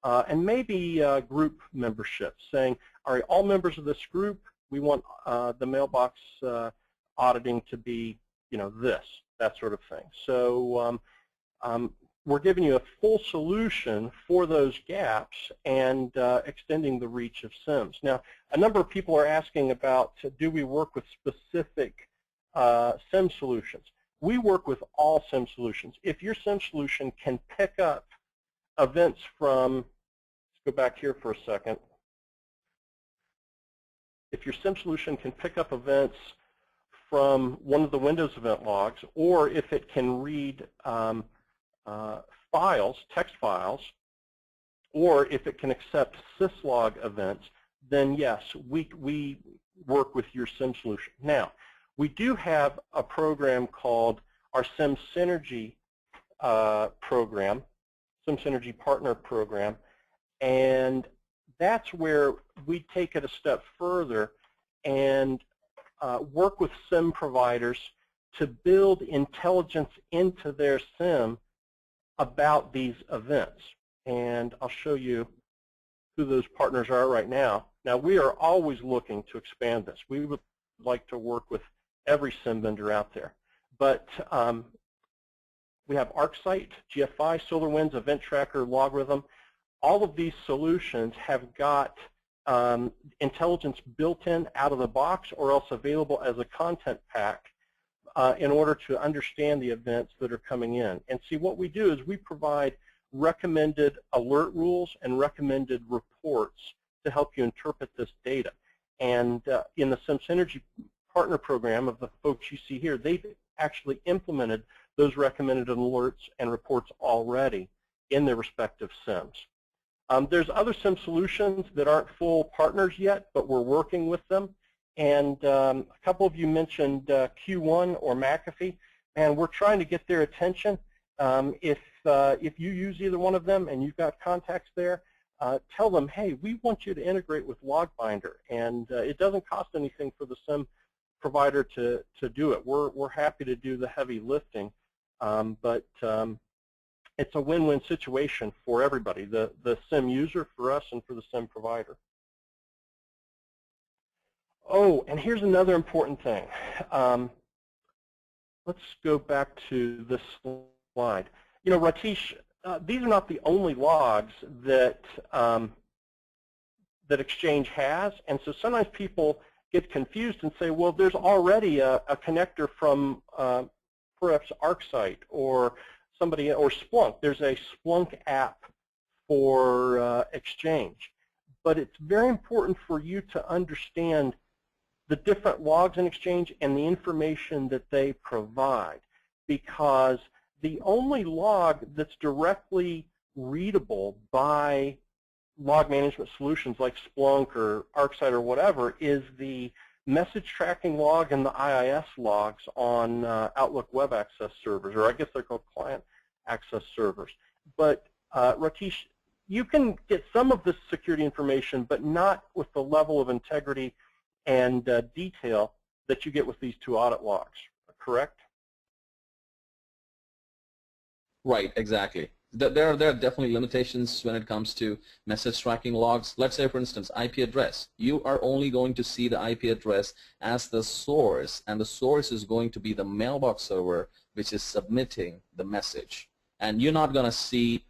and maybe group membership, saying, all right, all members of this group, we want the mailbox auditing to be, this, that sort of thing. So we're giving you a full solution for those gaps and extending the reach of SIEMs. Now, a number of people are asking about, do we work with specific SIEM solutions? We work with all SIEM solutions. If your SIEM solution can pick up events from, let's go back here for a second. If your SIEM solution can pick up events from one of the Windows event logs, or if it can read files, text files, or if it can accept syslog events, then yes, we work with your SIEM solution. Now, we do have a program called our SIEM Synergy program, SIEM Synergy Partner Program, and that's where we take it a step further and work with SIEM providers to build intelligence into their SIEM about these events. And I'll show you who those partners are right now. Now, we are always looking to expand this. We would like to work with every SIEM vendor out there. But we have ArcSight, GFI, SolarWinds, Event Tracker, Logarithm. All of these solutions have got intelligence built in out of the box or else available as a content pack in order to understand the events that are coming in. And see, what we do is we provide recommended alert rules and recommended reports to help you interpret this data. And in the SIEM Synergy Partner Program of the folks you see here, they've actually implemented those recommended alerts and reports already in their respective SIEMs. There's other SIEM solutions that aren't full partners yet, but we're working with them. And a couple of you mentioned Q1 or McAfee, and we're trying to get their attention. If you use either one of them and you've got contacts there, tell them, hey, we want you to integrate with LOGbinder, and it doesn't cost anything for the SIEM provider to do it. We're happy to do the heavy lifting, but it's a win-win situation for everybody, the SIEM user, for us, and for the SIEM provider. Oh, and here's another important thing. Let's go back to this slide. You know, Ratish, these are not the only logs that that Exchange has, and so sometimes people get confused and say, well, there's already a connector from perhaps ArcSight or somebody, or Splunk. There's a Splunk app for Exchange, but it's very important for you to understand the different logs in Exchange and the information that they provide, because the only log that's directly readable by log management solutions like Splunk or ArcSight or whatever is the message tracking log and the IIS logs on Outlook Web Access servers, or I guess they're called client access servers. But Ratish, you can get some of this security information, but not with the level of integrity and detail that you get with these two audit logs, correct? Right, exactly. There are definitely limitations when it comes to message tracking logs. Let's say, for instance, IP address. You are only going to see the IP address as the source, and the source is going to be the mailbox server which is submitting the message. And you're not going to see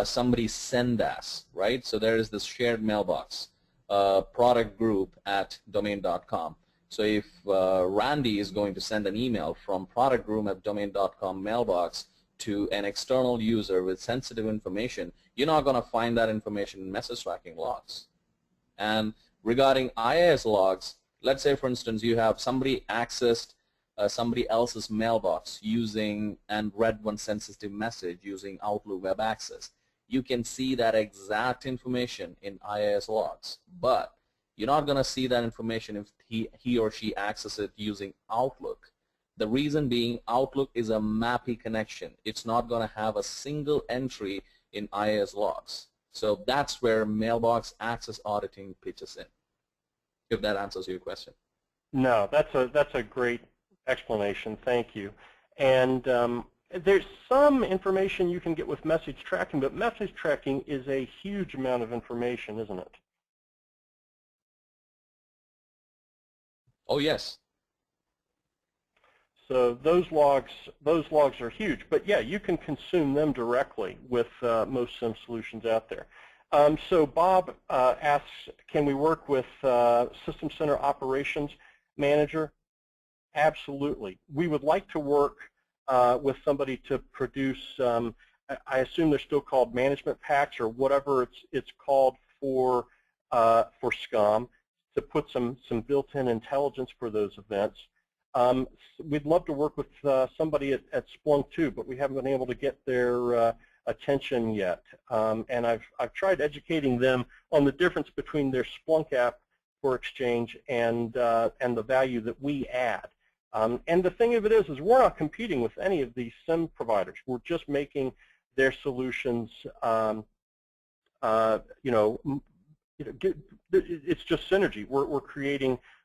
somebody send as, right? So there is this shared mailbox, product group at domain.com. So if Randy is going to send an email from product group at domain.com mailbox to an external user with sensitive information, you're not going to find that information in message tracking logs. And regarding IIS logs, let's say, for instance, you have somebody accessed somebody else's mailbox using and read one sensitive message using Outlook Web Access. You can see that exact information in IIS logs, but you're not going to see that information if he or she accesses it using Outlook. The reason being, Outlook is a MAPI connection. It's not going to have a single entry in IIS logs. So that's where mailbox access auditing pitches in, if that answers your question. No, that's a great explanation. Thank you. And there's some information you can get with message tracking, but message tracking is a huge amount of information, isn't it? Oh, yes. So those logs are huge, but yeah, you can consume them directly with most SIEM solutions out there. So Bob asks, can we work with System Center Operations Manager? Absolutely. We would like to work with somebody to produce, I assume they're still called management packs or whatever it's called for SCOM, to put some built-in intelligence for those events. We'd love to work with somebody at Splunk too, but we haven't been able to get their attention yet. And I've tried educating them on the difference between their Splunk app for Exchange and the value that we add. And the thing of it is we're not competing with any of these SIEM providers. We're just making their solutions, it's just synergy.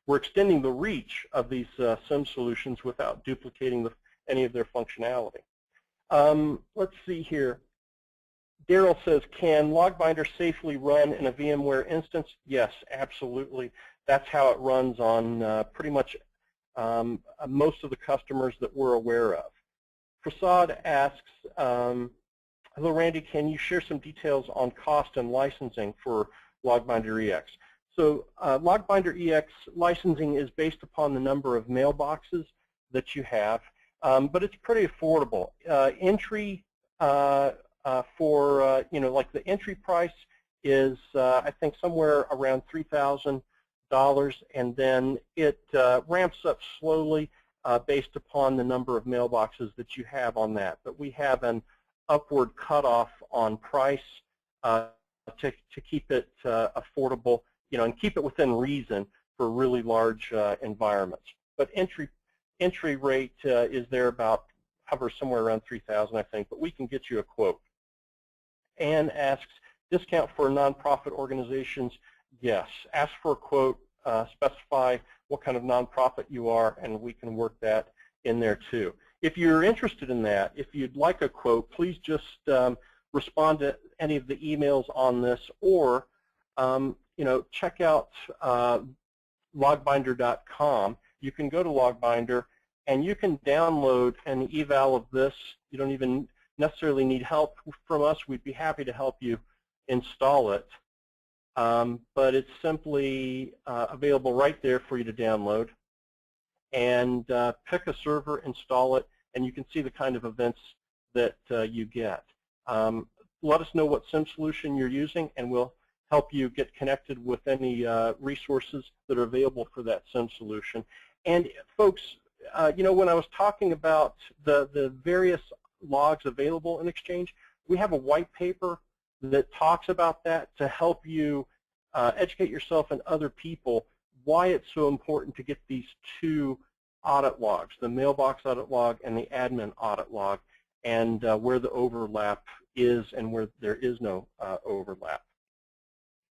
We're extending the reach of these SIEM solutions without duplicating any of their functionality. Let's see here. Daryl says, can LOGbinder safely run in a VMware instance? Yes, absolutely. That's how it runs on pretty much most of the customers that we're aware of. Prasad asks, hello Randy, can you share some details on cost and licensing for LOGbinder EX? So LOGbinder EX licensing is based upon the number of mailboxes that you have, but it's pretty affordable. Entry for, like the entry price is, I think, somewhere around $3,000, and then it ramps up slowly based upon the number of mailboxes that you have on that. But we have an upward cutoff on price to keep it affordable, and keep it within reason for really large environments. But entry rate is there about, hovers somewhere around 3,000, I think, but we can get you a quote. Ann asks, discount for nonprofit organizations? Yes. Ask for a quote, specify what kind of nonprofit you are, and we can work that in there too. If you're interested in that, if you'd like a quote, please just respond to any of the emails on this, or check out LOGbinder.com. You can go to LOGbinder and you can download an eval of this. You don't even necessarily need help from us. We'd be happy to help you install it. But it's simply available right there for you to download. And pick a server, install it, and you can see the kind of events that you get. Let us know what SIEM solution you're using, and we'll help you get connected with any resources that are available for that SIEM solution. And folks, when I was talking about the various logs available in Exchange, we have a white paper that talks about that to help you educate yourself and other people why it's so important to get these two audit logs, the Mailbox Audit Log and the Admin Audit Log, and where the overlap is and where there is no overlap.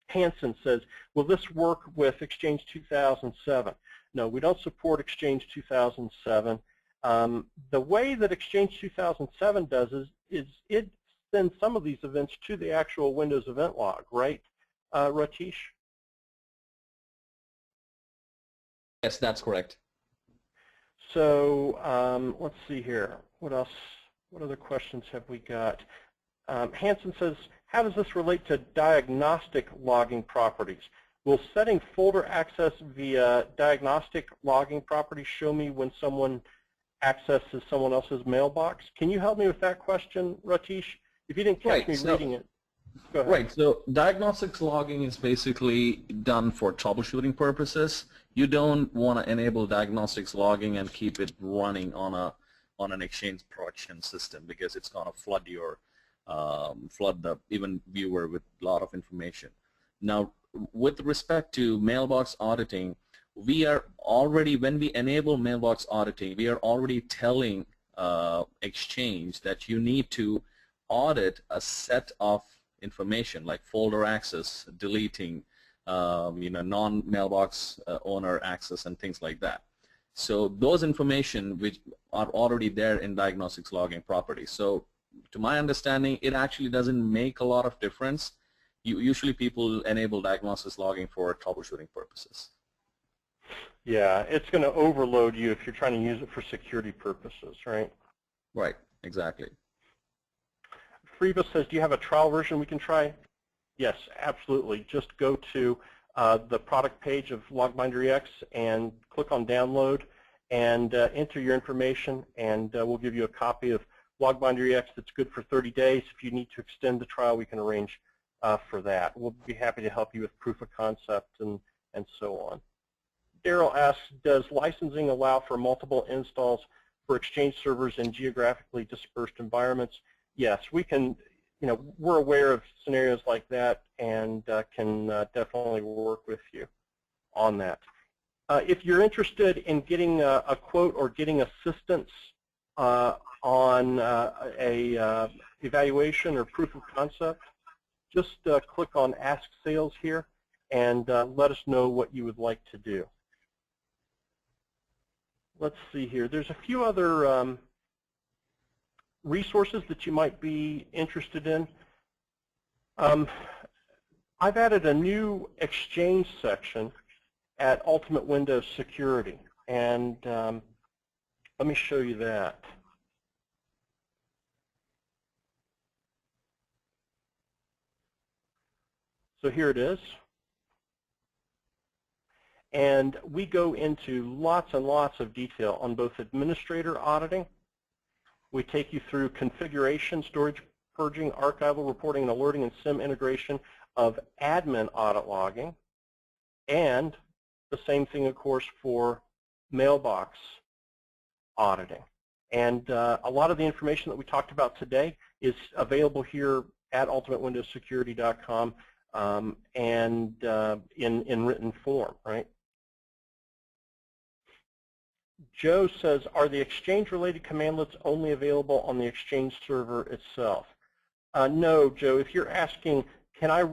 Hansen says, will this work with Exchange 2007? No, we don't support Exchange 2007. The way that Exchange 2007 does is it sends some of these events to the actual Windows event log, right, Ratish? Yes, that's correct. So let's see here. What else? What other questions have we got? Hansen says, how does this relate to diagnostic logging properties? Will setting folder access via diagnostic logging properties show me when someone accesses someone else's mailbox? Can you help me with that question, Ratish? If you didn't catch me reading it, go ahead. Right, so diagnostics logging is basically done for troubleshooting purposes. You don't want to enable diagnostics logging and keep it running on an Exchange production system, because it's going to flood your flood the even viewer with a lot of information. Now, with respect to mailbox auditing, we are already, when we enable mailbox auditing, we are already telling Exchange that you need to audit a set of information like folder access, deleting, non-mailbox owner access, and things like that. So those information which are already there in diagnostics logging properties. So to my understanding, it actually doesn't make a lot of difference. Usually people enable diagnostics logging for troubleshooting purposes. Yeah, it's going to overload you if you're trying to use it for security purposes, right? Right, exactly. Freva says, do you have a trial version we can try? Yes, absolutely. Just go to the product page of LOGbinder EX and click on download and enter your information, and we'll give you a copy of LOGbinder EX that's good for 30 days. If you need to extend the trial, we can arrange for that. We'll be happy to help you with proof of concept and so on. Daryl asks, does licensing allow for multiple installs for Exchange servers in geographically dispersed environments? Yes, we can. We're aware of scenarios like that and can definitely work with you on that. If you're interested in getting a quote or getting assistance on a evaluation or proof of concept, just click on Ask Sales here and let us know what you would like to do. Let's see here. There's a few other resources that you might be interested in. I've added a new Exchange section at Ultimate Windows Security, and let me show you that. So here it is. And we go into lots and lots of detail on both administrator auditing. We take you through configuration, storage, purging, archival, reporting, and alerting, and SIEM integration of admin audit logging, and the same thing, of course, for mailbox auditing. And a lot of the information that we talked about today is available here at ultimatewindowssecurity.com and in written form, right? Joe says, are the Exchange-related commandlets only available on the Exchange server itself? No, Joe. If you're asking, can I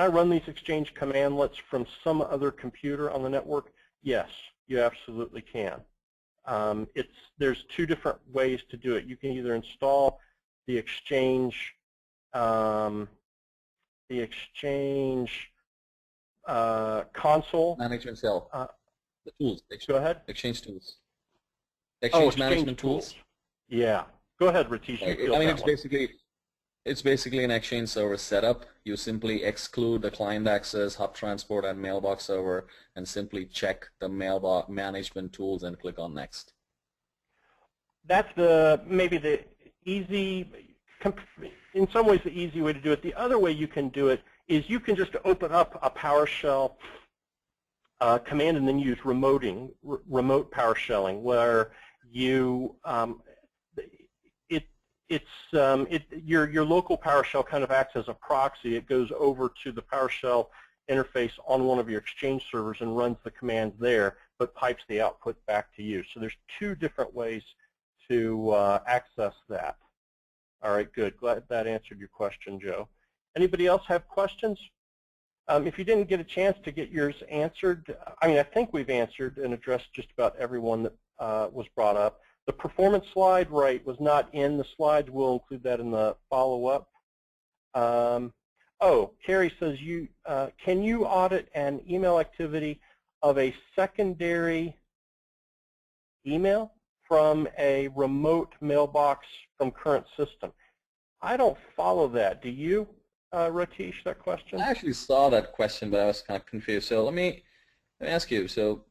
run these Exchange commandlets from some other computer on the network? Yes, you absolutely can. There's two different ways to do it. You can either install the Exchange console. Management cell. The tools. Go ahead. Exchange tools. Exchange management tools. Yeah. Go ahead, Ratish. I mean, it's basically an Exchange server setup. You simply exclude the client access, hub transport, and mailbox server, and simply check the mailbox management tools and click on next. That's maybe the easy, in some ways, the easy way to do it. The other way you can do it is you can just open up a PowerShell command and then use remote PowerShelling, where you your local PowerShell kind of acts as a proxy. It goes over to the PowerShell interface on one of your Exchange servers and runs the commands there, but pipes the output back to you. So there's two different ways to access that. All right, good. Glad that answered your question, Joe. Anybody else have questions? If you didn't get a chance to get yours answered, I mean, I think we've answered and addressed just about everyone that was brought up. The performance slide, right, was not in the slides. We'll include that in the follow-up. Oh, Carrie says, can you audit an email activity of a secondary email from a remote mailbox from current system? I don't follow that. Do you, Ratish, that question? I actually saw that question, but I was kind of confused. So let me ask you. So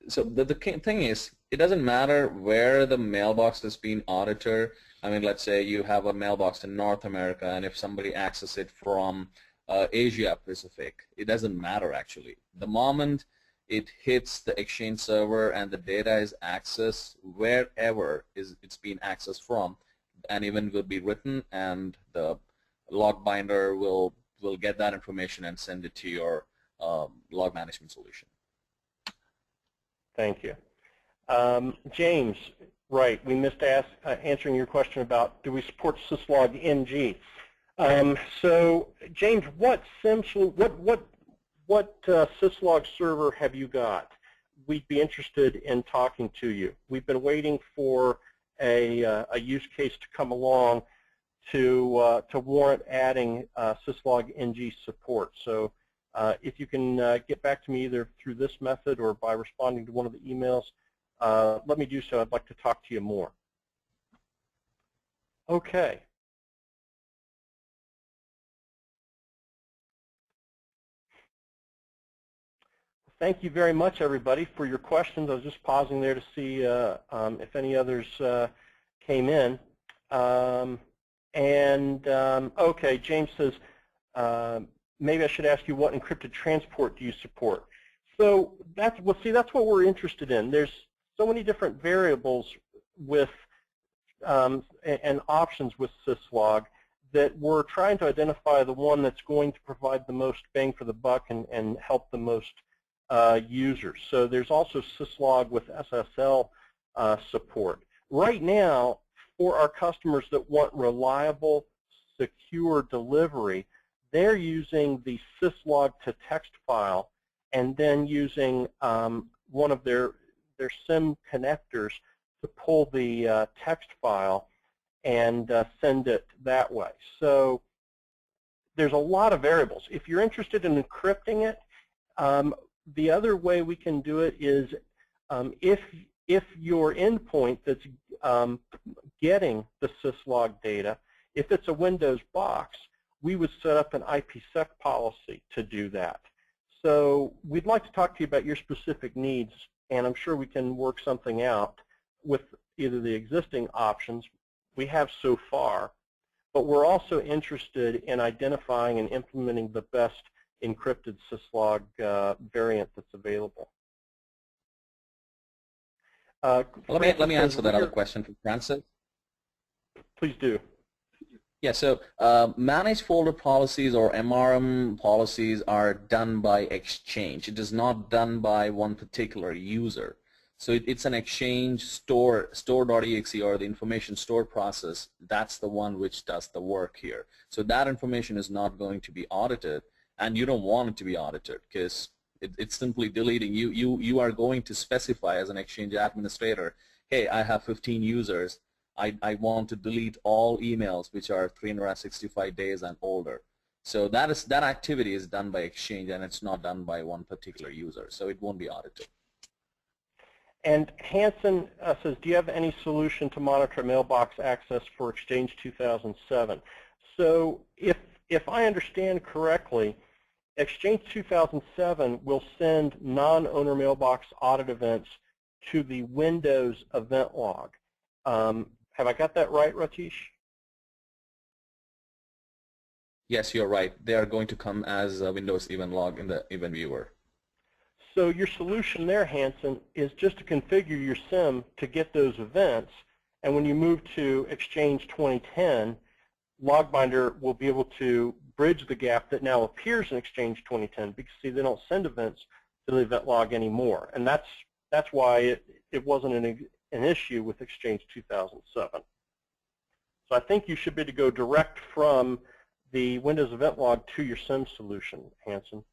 the thing is, it doesn't matter where the mailbox is being audited. I mean, let's say you have a mailbox in North America, and if somebody accesses it from Asia Pacific, it doesn't matter actually. The moment it hits the Exchange server and the data is accessed wherever it's being accessed from, an event will be written, and the LOGbinder will get that information and send it to your log management solution. Thank you. James, right, we missed answering your question about do we support syslog NG. So James, what syslog server have you got? We'd be interested in talking to you. We've been waiting for a use case to come along to warrant adding syslog NG support. So if you can get back to me either through this method or by responding to one of the emails, let me do so. I'd like to talk to you more. Okay. Thank you very much, everybody, for your questions. I was just pausing there to see if any others came in. Okay, James says, maybe I should ask you what encrypted transport do you support? So that's what we're interested in. There's so many different variables with and options with syslog that we're trying to identify the one that's going to provide the most bang for the buck and help the most users. So there's also syslog with SSL support. Right now, for our customers that want reliable, secure delivery, they're using the syslog to text file and then using one of their SIEM connectors to pull the text file and send it that way. So there's a lot of variables. If you're interested in encrypting it, the other way we can do it is if your endpoint that's getting the syslog data, if it's a Windows box, we would set up an IPsec policy to do that. So we'd like to talk to you about your specific needs, and I'm sure we can work something out with either the existing options we have so far, but we're also interested in identifying and implementing the best encrypted syslog variant that's available. Let me answer that other question from Francis. Please do. Yeah, so managed folder policies or MRM policies are done by Exchange. It is not done by one particular user. So it's an Exchange store.exe or the information store process. That's the one which does the work here. So that information is not going to be audited, and you don't want it to be audited because it's simply deleting. You are going to specify as an Exchange administrator, hey, I have 15 users. I want to delete all emails which are 365 days and older. So that activity is done by Exchange, and it's not done by one particular user. So it won't be audited. And Hanson says, do you have any solution to monitor mailbox access for Exchange 2007? So if I understand correctly, Exchange 2007 will send non-owner mailbox audit events to the Windows event log. Have I got that right, Ratish? Yes, you're right. They are going to come as a Windows event log in the event viewer. So your solution there, Hanson, is just to configure your SIEM to get those events, and when you move to Exchange 2010, LOGbinder will be able to bridge the gap that now appears in Exchange 2010 because, see, they don't send events to the event log anymore, and that's why it wasn't an issue with Exchange 2007. So I think you should be able to go direct from the Windows event log to your SIEM solution, Hanson.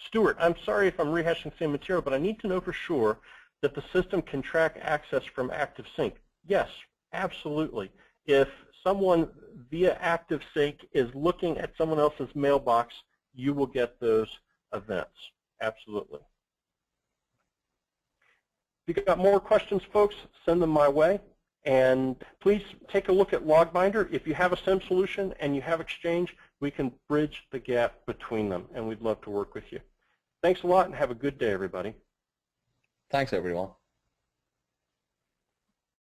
Stuart, I'm sorry if I'm rehashing the same material, but I need to know for sure that the system can track access from ActiveSync. Yes, absolutely. If someone via ActiveSync is looking at someone else's mailbox, you will get those events. Absolutely. If you've got more questions, folks, send them my way. And please take a look at LOGbinder. If you have a SIEM solution and you have Exchange, we can bridge the gap between them, and we'd love to work with you. Thanks a lot, and have a good day, everybody. Thanks, everyone.